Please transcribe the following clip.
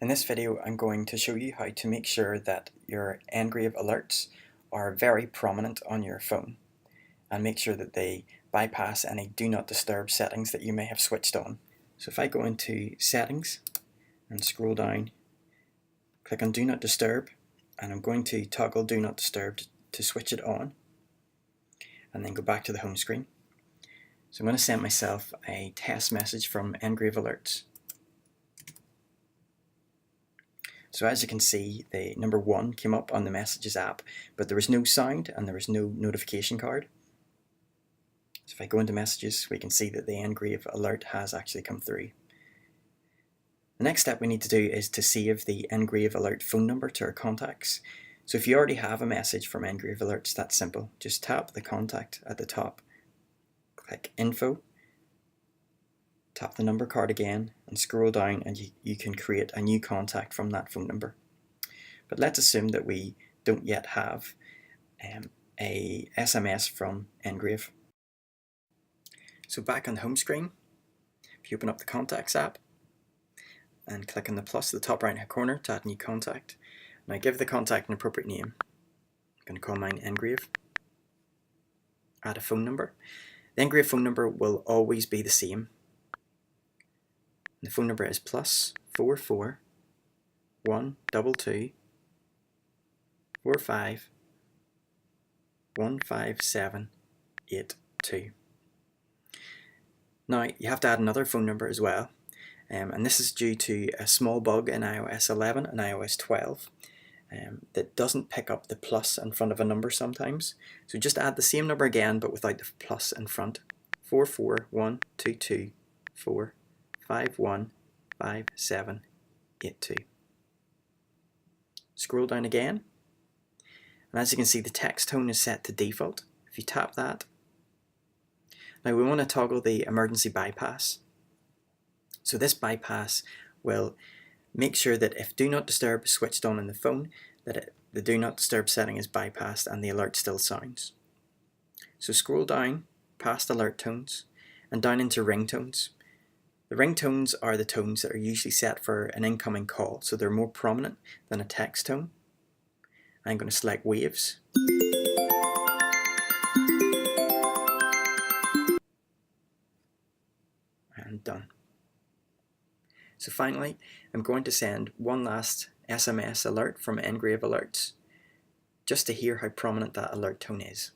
In this video, I'm going to show you how to make sure that your ENGRAVE alerts are very prominent on your phone and make sure that they bypass any Do Not Disturb settings that you may have switched on. So if I go into Settings and scroll down, click on Do Not Disturb, and I'm going to toggle Do Not Disturb to switch it on, and then go back to the home screen. So I'm going to send myself a test message from ENGRAVE Alerts. So as you can see, the number 1 came up on the Messages app, but there was no sound and there was no notification card. So if I go into Messages, we can see that the ENGRAVE alert has actually come through. The next step we need to do is to save the ENGRAVE alert phone number to our contacts. So if you already have a message from ENGRAVE alerts, that's simple. Just tap the contact at the top, click Info, tap the number card again and scroll down, and you can create a new contact from that phone number. But let's assume that we don't yet have a SMS from ENGRAVE. So back on the home screen, if you open up the Contacts app and click on the plus at the top right hand corner to add a new contact, now give the contact an appropriate name. I'm going to call mine ENGRAVE. Add a phone number. The ENGRAVE phone number will always be the same. The phone number is +44 122 45 15782. Now you have to add another phone number as well, and this is due to a small bug in iOS 11 and iOS 12 that doesn't pick up the plus in front of a number sometimes. So just add the same number again but without the plus in front. 441224 515782. Scroll down again, and as you can see, the text tone is set to default. If you tap that, now we want to toggle the emergency bypass. So this bypass will make sure that if Do Not Disturb is switched on in the phone, that the Do Not Disturb setting is bypassed and the alert still sounds. So scroll down past alert tones and down into ringtones. The ringtones are the tones that are usually set for an incoming call, so they're more prominent than a text tone. I'm going to select Waves. And done. So finally, I'm going to send one last SMS alert from ENGRAVE Alerts, just to hear how prominent that alert tone is.